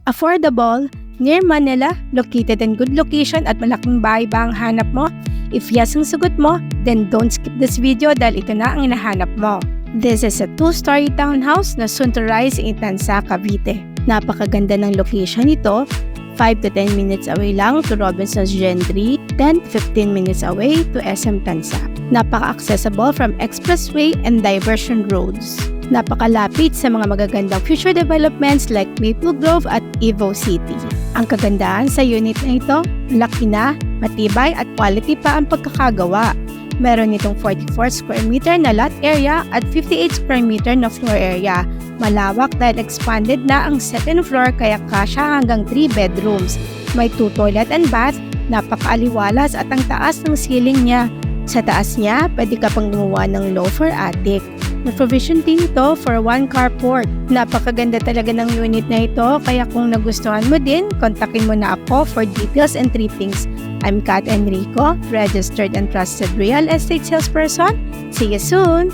Affordable, near Manila, located in good location at malaking bahay ba ang hanap mo? If yes ang sagot mo, then don't skip this video dahil ito na ang hinahanap mo. This is a 2-story townhouse na soon to rise in Tansa, Cavite. Napakaganda ng location nito. 5 to 10 minutes away lang to Robinsons Gentry, 10 to 15 minutes away to SM Tansa. Napaka-accessible from expressway and diversion roads. Napakalapit sa mga magagandang future developments like Maple Grove at Evo City. Ang kagandahan sa unit na ito, laki na, matibay at quality pa ang pagkakagawa. Meron itong 44 square meter na lot area at 58 square meter na floor area. Malawak dahil expanded na ang second floor kaya kasya hanggang 3 bedrooms. May 2 toilet and bath, napakaaliwalas at ang taas ng ceiling niya. Sa taas niya, pwede ka pang gumawa ng lower attic. May provision din ito for 1 carport. Napakaganda talaga ng unit na ito kaya kung nagustuhan mo din, kontakin mo na ako for details and trippings. I'm Kat Enrico, registered and trusted real estate salesperson. See you soon!